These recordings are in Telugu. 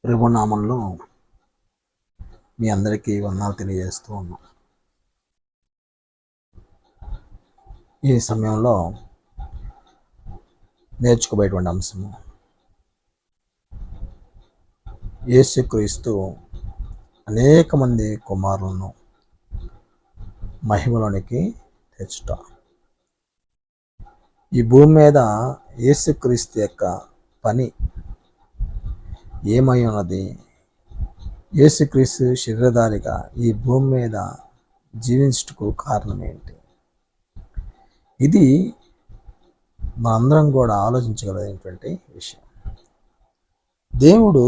ప్రభునామంలో మీ అందరికీ వందనాలు తెలియజేస్తూ ఉన్నాం. ఈ సమయంలో నేర్చుకోబోయేటువంటి అంశము యేసుక్రీస్తు అనేక మంది కుమారులను మహిమలోనికి తెచ్చుట. ఈ భూమి మీద యేసుక్రీస్తు యొక్క పని ఏమై ఉన్నది? యేసుక్రీస్తు శరీరధారిగా ఈ భూమి మీద జీవించుటకు కారణం ఏంటి? ఇది మనందరం కూడా ఆలోచించగలిగినటువంటి విషయం. దేవుడు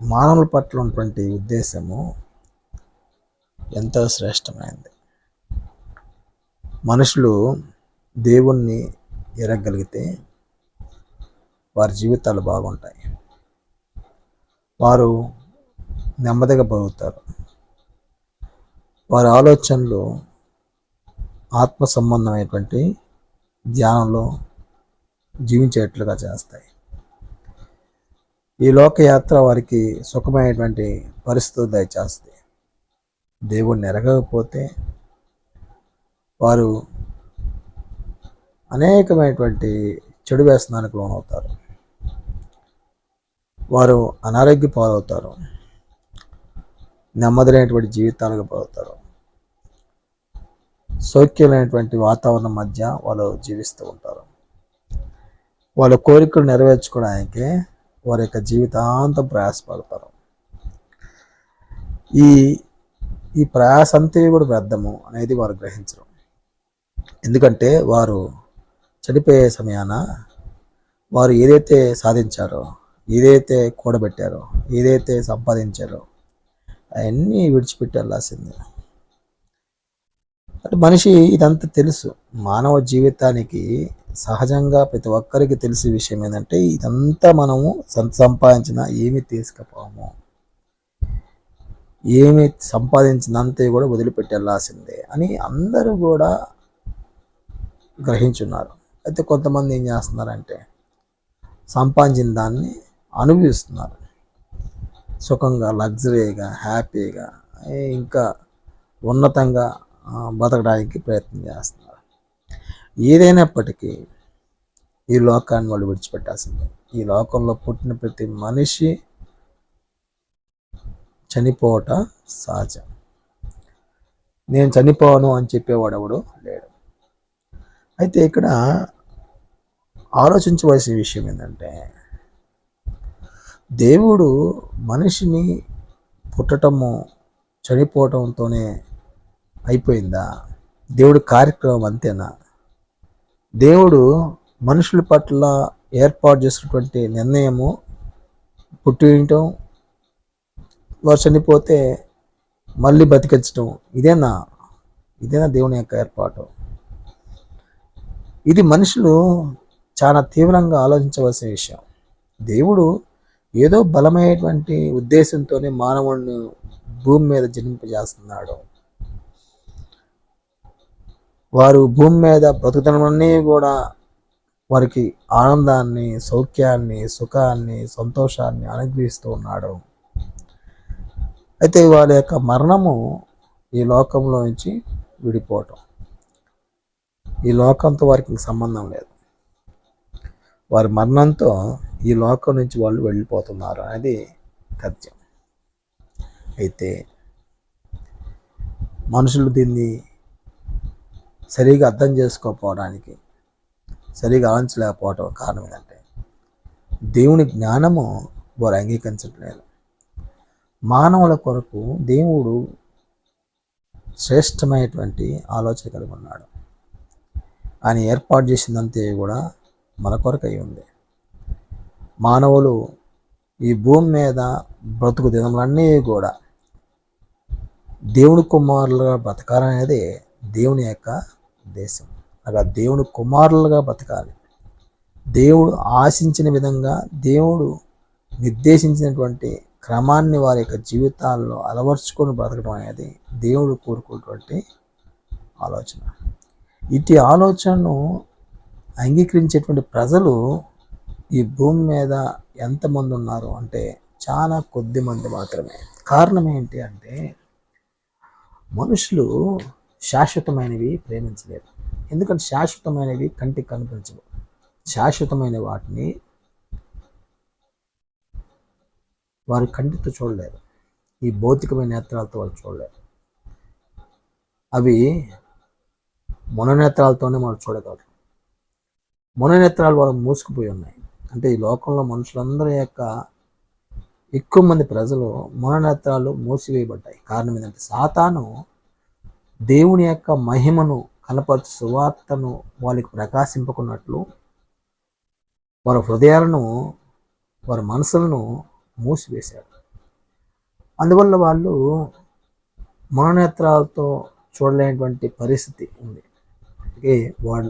మానవుల పట్ల ఉన్నటువంటి ఉద్దేశము ఎంతో శ్రేష్టమైనది. మనుషులు దేవుణ్ణి ఎరగగలిగితే వారి జీవితాలు బాగుంటాయి. వారు నెమ్మదిగా బతుకుతారు. వారి ఆలోచనలు ఆత్మ సంబంధమైనటువంటి ధ్యానంలో జీవించేట్లుగా చేస్తాయి. ఈ లోకయాత్ర వారికి సుఖమైనటువంటి పరిస్థితులు దయచేస్తుంది. దేవుణ్ణి ఎరగకపోతే వారు అనేకమైనటువంటి చెడు వ్యసనానికి లోనవుతారు. వారు అనారోగ్య పాలవుతారు. నెమ్మదిలేనటువంటి జీవితాలకు పాలవుతారు. సౌఖ్యమైనటువంటి వాతావరణం మధ్య వాళ్ళు జీవిస్తూ ఉంటారు. వాళ్ళ కోరికలు నెరవేర్చుకోవడానికి వారి యొక్క జీవితాంతం ప్రయాసపడతారు. ఈ ప్రయాస అంతా కూడా వ్యర్థము అనేది వారు గ్రహించరు. ఎందుకంటే వారు చనిపోయే సమయాన వారు ఏదైతే సాధించారో, ఏదైతే కూడబెట్టారో, ఏదైతే సంపాదించారో అవన్నీ విడిచిపెట్టి వెళ్ళాల్సిందే. అంటే మనిషి ఇదంతా తెలుసు. మానవ జీవితానికి సహజంగా ప్రతి ఒక్కరికి తెలిసే విషయం ఏంటంటే ఇదంతా మనము సంపాదించిన ఏమి తీసుకుపోము, ఏమి సంపాదించినంతే కూడా వదిలిపెట్టి వెళ్ళాల్సిందే అని అందరూ కూడా గ్రహించున్నారు. అయితే కొంతమంది ఏం చేస్తున్నారంటే సంపాదించిన దాన్ని అనుభవిస్తున్నారు. సుఖంగా, లగ్జరీగా, హ్యాపీగా, ఇంకా ఉన్నతంగా బతకడానికి ప్రయత్నం చేస్తున్నారు. ఏదైనప్పటికీ ఈ లోకాన్ని వాళ్ళు విడిచిపెట్టాల్సిందే. ఈ లోకంలో పుట్టిన ప్రతి మనిషి చనిపోవట సహజం. నేను చనిపోను అని చెప్పేవాడు ఎవడు లేడు. అయితే ఇక్కడ ఆలోచించవలసిన విషయం ఏంటంటే దేవుడు మనిషిని పుట్టటము చనిపోవటంతోనే అయిపోయిందా? దేవుడి కార్యక్రమం అంతేనా? దేవుడు మనుషుల పట్ల ఏర్పాటు చేసినటువంటి నిర్ణయము పుట్టించడం, వారు చనిపోతే మళ్ళీ బతికించడం, ఇదేనా దేవుని యొక్క ఏర్పాటు? ఇది మనుషులు చాలా తీవ్రంగా ఆలోచించవలసిన విషయం. దేవుడు ఏదో బలమైనటువంటి ఉద్దేశంతోనే మానవుడిని భూమి మీద జన్మింపజేస్తున్నాడు. వారు భూమి మీద బ్రతుకుతనన్నీ కూడా వారికి ఆనందాన్ని, సౌఖ్యాన్ని, సుఖాన్ని, సంతోషాన్ని అనుగ్రహిస్తూ ఉన్నాడు. అయితే వారి యొక్క మరణము ఈ లోకంలో నుంచి విడిపోవటం. ఈ లోకంతో వారికి సంబంధం లేదు. వారి మరణంతో ఈ లోకం నుంచి వాళ్ళు వెళ్ళిపోతున్నారు అనేది సత్యం. అయితే మనుషులు దీన్ని సరిగా అర్థం చేసుకోకపోవడానికి, సరిగా ఆలోచించలేకపోవడం కారణం ఏంటంటే దేవుని జ్ఞానము వారు అంగీకరించట్లేదు. మానవుల కొరకు దేవుడు శ్రేష్టమైనటువంటి ఆలోచన కలిగి ఉన్నాడు. ఆయన ఏర్పాటు చేసిందంతే కూడా మన కొరకు అయి ఉంది. మానవులు ఈ భూమి మీద బ్రతుకు దినములన్నీ కూడా దేవుని కుమారులుగా బ్రతకాలనేది దేవుని యొక్క ఉద్దేశం. అలా దేవుని కుమారులుగా బ్రతకాలి. దేవుడు ఆశించిన విధంగా, దేవుడు నిర్దేశించినటువంటి క్రమాన్ని వారి యొక్క జీవితాల్లో అలవర్చుకొని బ్రతకడం అనేది దేవుడు కోరుకున్నటువంటి ఆలోచన. ఇటు ఆలోచనను అంగీకరించేటువంటి ప్రజలు ఈ భూమి మీద ఎంతమంది ఉన్నారు అంటే చాలా కొద్ది మంది మాత్రమే. కారణం ఏంటి అంటే మనుషులు శాశ్వతమైనవి ప్రేమించలేరు. ఎందుకంటే శాశ్వతమైనవి కంటికి కనిపించవు. శాశ్వతమైన వాటిని వారు కంటితో చూడలేరు. ఈ భౌతికమైన నేత్రాలతో వాళ్ళు చూడలేరు. అవి మనోనేత్రాలతోనే మనం చూడగలరు. మనోనేత్రాలు వాళ్ళు మూసుకుపోయి ఉన్నాయి. అంటే ఈ లోకంలో మనుషులందరి యొక్క ఎక్కువ మంది ప్రజలు మనోనేత్రాలు మూసివేయబడ్డాయి. కారణం ఏంటంటే సాతాను దేవుని యొక్క మహిమను కనపరచు సువార్తను వాళ్ళకి ప్రకాశింపకున్నట్లు వారి హృదయాలను, వారి మనసులను మూసివేశాడు. అందువల్ల వాళ్ళు మనోనేత్రాలతో చూడలేనటువంటి పరిస్థితి ఉంది.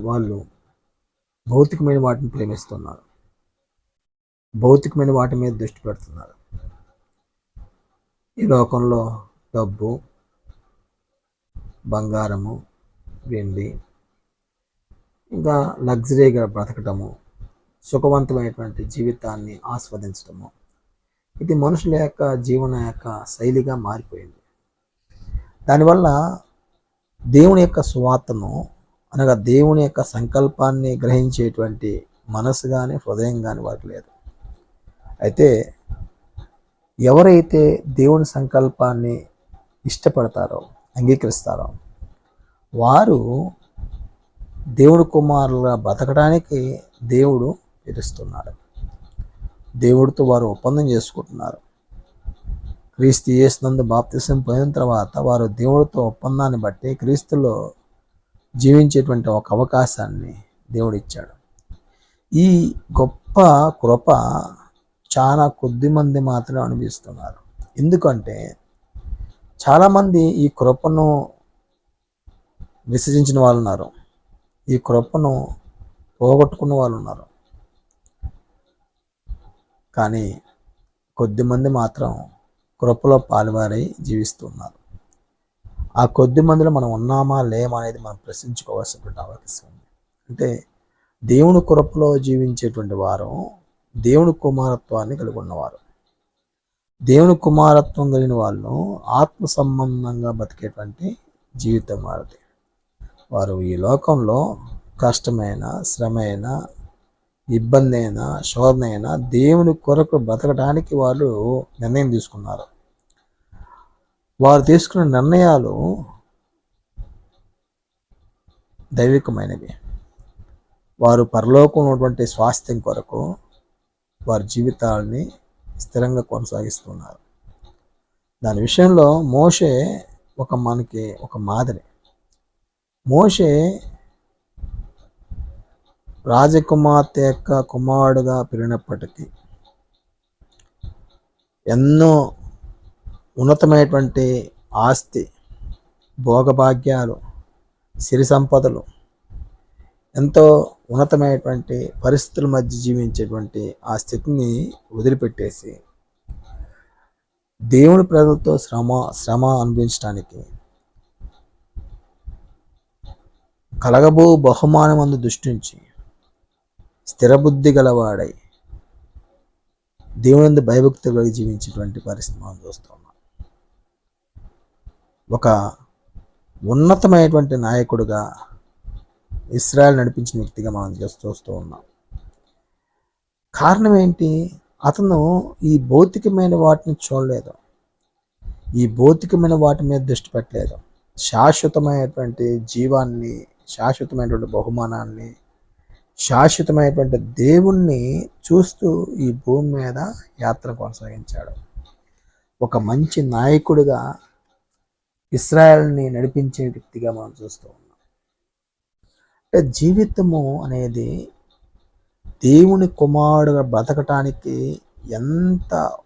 వాళ్ళు భౌతికమైన వాటిని ప్రేమిస్తున్నారు. భౌతికమైన వాటి మీద దృష్టి పెడుతున్నారు. ఈ లోకంలో డబ్బు, బంగారము, వెండి, ఇంకా లగ్జరీగా బ్రతకటము, సుఖవంతమైనటువంటి జీవితాన్ని ఆస్వాదించటము, ఇది మనుషుల యొక్క జీవన యొక్క శైలిగా మారిపోయింది. దానివల్ల దేవుని యొక్క సువార్తను అనగా దేవుని యొక్క సంకల్పాన్ని గ్రహించేటువంటి మనసు కానీ హృదయం కానీ వారికి లేదు. అయితే ఎవరైతే దేవుని సంకల్పాన్ని ఇష్టపడతారో, అంగీకరిస్తారో, వారు దేవుడు కుమారులుగా బ్రతకడానికి దేవుడు పిలుస్తున్నాడు. దేవుడితో వారు ఒప్పందం చేసుకుంటున్నారు. క్రీస్తు యేసునందు బాప్తిసం పొందిన తర్వాత వారు దేవుడితో ఒప్పందాన్ని బట్టి క్రీస్తులో జీవించేటువంటి ఒక అవకాశాన్ని దేవుడు ఇచ్చాడు. ఈ గొప్ప కృప చాలా కొద్ది మంది మాత్రమే అనుభవిస్తున్నారు. ఎందుకంటే చాలామంది ఈ కృపను విసర్జించిన వాళ్ళు ఉన్నారు. ఈ కృపను పోగొట్టుకున్న వాళ్ళు ఉన్నారు. కానీ కొద్దిమంది మాత్రం కృపలో పాలువారై జీవిస్తున్నారు. ఆ కొద్ది మందిలో మనం ఉన్నామా లేమా అనేది మనం ప్రశ్నించుకోవాల్సినటువంటి అవకాశం ఉంది. అంటే దేవుని కృపలో జీవించేటువంటి వారు దేవుని కుమారత్వాన్ని కలిగి ఉన్నవారు. దేవుని కుమారత్వం కలిగిన వాళ్ళు ఆత్మ సంబంధంగా బతికేటువంటి జీవితం వారిది. వారు ఈ లోకంలో కష్టమైన, శ్రమైన, ఇబ్బంది అయినా, శోధన అయినా దేవుని కొరకు బ్రతకడానికి వాళ్ళు నిర్ణయం తీసుకున్నారు. వారు తీసుకున్న నిర్ణయాలు దైవికమైనవి. వారు పరలోకంలో ఉన్నటువంటి స్వాస్థ్యం కొరకు వారి జీవితాలని స్థిరంగా కొనసాగిస్తున్నారు. దాని విషయంలో మోషే మనకి ఒక మాదిరి. మోషే రాజకుమార్తె యొక్క కుమారుడుగా పెరిగినప్పటికీ ఎన్నో ఉన్నతమైనటువంటి ఆస్తి, భోగభాగ్యాలు, సిరి సంపదలు, ఎంతో ఉన్నతమైనటువంటి పరిస్థితుల మధ్య జీవించేటువంటి ఆ స్థితిని వదిలిపెట్టేసి దేవుని ప్రజలతో శ్రమ అనుభవించడానికి కలగబో బహుమానమందు దృష్టించి స్థిరబుద్ధి గలవాడై దేవుని భయభక్తి కలిగి జీవించేటువంటి పరిస్థితి మనం చూస్తున్నాం. ఒక ఉన్నతమైనటువంటి నాయకుడిగా ఇశ్రాయేల్ నడిపించిన వ్యక్తిగా మనం చూస్తూ ఉన్నాం. కారణం ఏంటి? అతను ఈ భౌతికమైన వాటిని చూడలేదు. ఈ భౌతికమైన వాటి మీద దృష్టి పెట్టలేదు. శాశ్వతమైనటువంటి జీవాన్ని, శాశ్వతమైనటువంటి బహుమానాన్ని, శాశ్వతమైనటువంటి దేవుణ్ణి చూస్తూ ఈ భూమి మీద యాత్ర కొనసాగించాడు. ఒక మంచి నాయకుడిగా ఇశ్రాయేల్ని నడిపించే వ్యక్తిగా మనం చూస్తూ ఉన్నాం. అంటే జీవితము అనేది దేవుని కుమారుడుగా బ్రతకటానికి ఎంత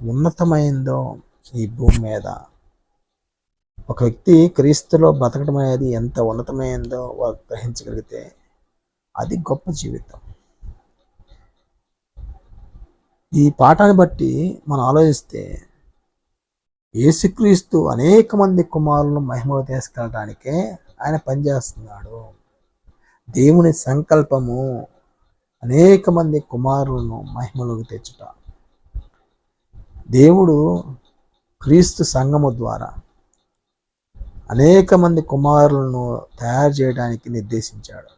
ఉన్నతమైందో ఈ భూమి మీద ఒక వ్యక్తి క్రీస్తులో బ్రతకడం అనేది ఎంత ఉన్నతమైందో వారు గ్రహించగలిగితే అది గొప్ప జీవితం. ఈ పాఠాన్ని బట్టి మనం ఆలోచిస్తే యేసుక్రీస్తు అనేక మంది కుమారులను మహిమలో తీసుకెళ్ళడానికే ఆయన పనిచేస్తున్నాడు. దేవుని సంకల్పము అనేక మంది కుమారులను మహిమలోకి తెచ్చుట. దేవుడు క్రీస్తు సంఘము ద్వారా అనేక మంది కుమారులను తయారు చేయడానికి నిర్దేశించాడు.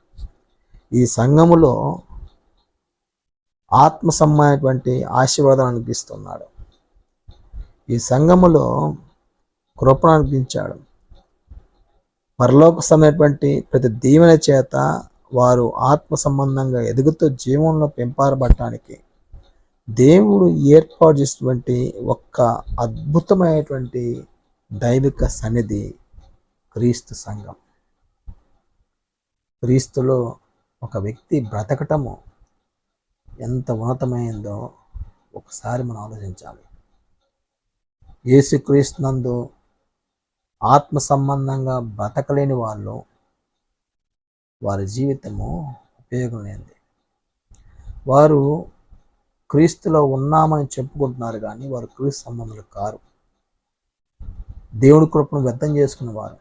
ఈ సంఘములో ఆత్మ సంబంధమైనటువంటి ఆశీర్వాదాలు అనిపిస్తున్నాడు. ఈ సంఘములో కృపను అనిపించాడు. పరలోక సమయటువంటి ప్రతి దీవెన చేత వారు ఆత్మ సంబంధంగా ఎదుగుతూ జీవంలో పెంపబడటానికి దేవుడు ఏర్పాటు చేసినటువంటి ఒక్క అద్భుతమైనటువంటి దైవిక సన్నిధి క్రీస్తు సంఘం. క్రీస్తులో ఒక వ్యక్తి బ్రతకటము ఎంత ఉన్నతమైందో ఒకసారి మనం ఆలోచించాలి. యేసుక్రీస్తు నందు ఆత్మ సంబంధంగా బ్రతకలేని వాళ్ళు, వారి జీవితము ఉపయోగం లేనిది. వారు క్రీస్తులో ఉన్నామని చెప్పుకుంటున్నారు కానీ వారు క్రీస్తు సంబంధులు కారు. దేవుడి కృపను వ్యర్థం చేసుకున్నవారు.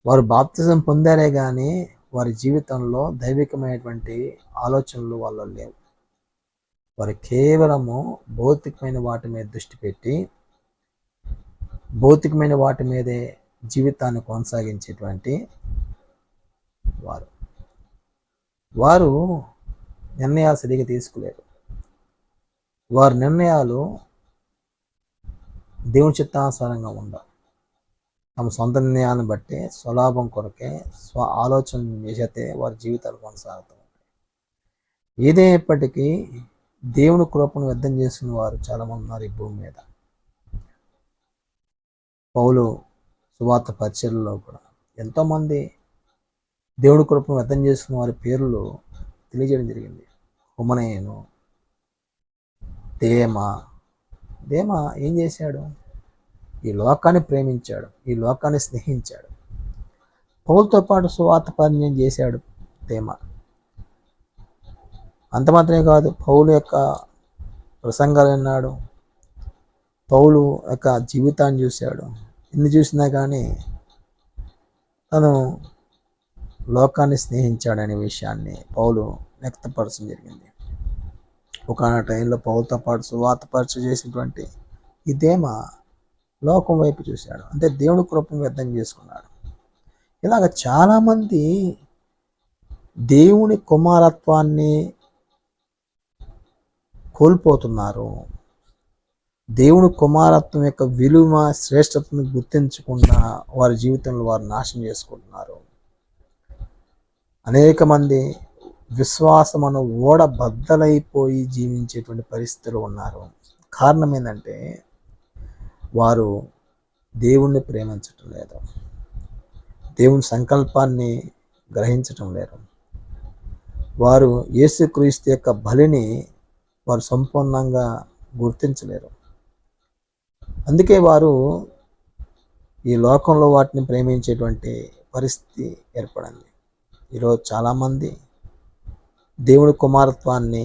వారు బాప్తిజం పొందారే కానీ వారి జీవితంలో దైవికమైనటువంటి ఆలోచనలు వాళ్ళలో లేవు. వారు కేవలము భౌతికమైన వాటి మీద దృష్టి పెట్టి భౌతికమైన వాటి మీదే జీవితాన్ని కొనసాగించేటువంటి వారు నిర్ణయాలు సరిగా తీసుకోలేరు. వారి నిర్ణయాలు దేవుని చిత్తానుసారంగా ఉండవు. తమ సొంత నిర్ణయాలను బట్టి స్వలాభం కొరకే ఆలోచన చేస్తే వారి జీవితాలు కొనసాగుతూ ఉంటాయి. ఏదేపటికీ దేవుని కృపను వ్యర్థం చేసిన వారు చాలామంది ఉన్నారు ఈ భూమి మీద. పౌలు సువార్త పరిచర్యలో కూడా ఎంతోమంది దేవుడి కృపను వ్యర్థం చేసుకున్న వారి పేర్లు తెలియజేయడం జరిగింది. హుమనేయును, దేమా ఏం చేశాడు? ఈ లోకాన్ని ప్రేమించాడు, ఈ లోకాన్ని స్నేహించాడు. పౌలుతో పాటు సువార్త పరిచయం చేశాడు దేమా. అంత మాత్రమే కాదు, పౌలు యొక్క ప్రసంగాలు విన్నాడు, పౌలు యొక్క జీవితాన్ని చూశాడు. ఎన్ని చూసినా కానీ తను లోకాన్ని స్నేహించాడనే విషయాన్ని పౌలు వ్యక్తపరచడం జరిగింది. ఒక టైంలో పౌలుతో పాటు సువార్త పరిచయం చేసినటువంటి ఈ దేమా లోకం వైపు చూశాడు, అంటే దేవుని కృపను వ్యర్థం చేసుకున్నాడు. ఇలాగ చాలామంది దేవుని కుమారత్వాన్ని కోల్పోతున్నారు. దేవుని కుమారత్వం యొక్క విలువ శ్రేష్టతను గుర్తించకుండా వారి జీవితంలో వారు నాశనం చేసుకుంటున్నారు. అనేక మంది విశ్వాసమును ఓడబద్దలైపోయి జీవించేటువంటి పరిస్థితులు ఉన్నారు. కారణం ఏంటంటే వారు దేవుణ్ణి ప్రేమించటం లేదు, దేవుని సంకల్పాన్ని గ్రహించటం లేదు. వారు యేసుక్రీస్తు యొక్క బలిని వారు సంపూర్ణంగా గుర్తించలేరు. అందుకే వారు ఈ లోకంలో వాటిని ప్రేమించేటువంటి పరిస్థితి ఏర్పడింది. ఈరోజు చాలామంది దేవుడి కుమారత్వాన్ని,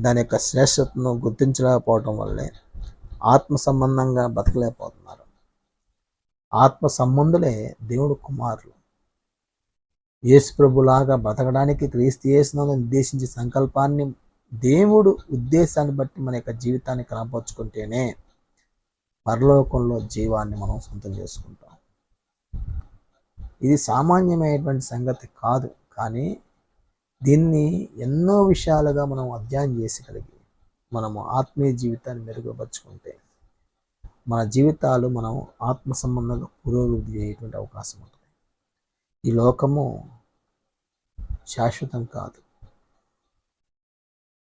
దాని యొక్క శ్రేష్టతను గుర్తించలేకపోవటం వల్లే ఆత్మ సంబంధంగా బతకలేకపోతున్నారు. ఆత్మ సంబంధులే దేవుడు కుమారులు. యేసు ప్రభులాగా బ్రతకడానికి క్రీస్తు యేసును నిర్దేశించే సంకల్పాన్ని, దేవుడు ఉద్దేశాన్ని బట్టి మన యొక్క జీవితాన్ని కనపరుచుకుంటేనే పరలోకంలో జీవాన్ని మనం సొంతం చేసుకుంటాం. ఇది సామాన్యమైనటువంటి సంగతి కాదు, కానీ దీన్ని ఎన్నో విషయాలుగా మనం అధ్యయనం చేసి మనము ఆత్మీయ జీవితాన్ని మెరుగుపరుచుకుంటే మన జీవితాలు మనం ఆత్మ సంబంధంగా పురోగతి చేయటువంటి అవకాశం ఉంటుంది. ఈ లోకము శాశ్వతం కాదు.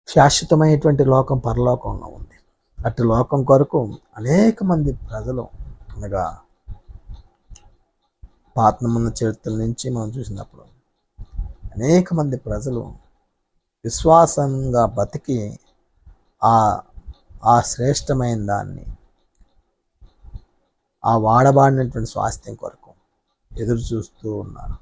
శాశ్వతమైనటువంటి లోకం పరలోకంలో ఉంది. అటు లోకం కొరకు అనేక మంది ప్రజలు, అనగా పాతమున్న చరిత్ర నుంచి మనం చూసినప్పుడు అనేక మంది ప్రజలు విశ్వాసంగా బతికి ఆ శ్రేష్టమైన దాన్ని, ఆ వాడబాడినటువంటి స్వాస్థ్యం కొరకు ఎదురు చూస్తూ ఉన్నారు.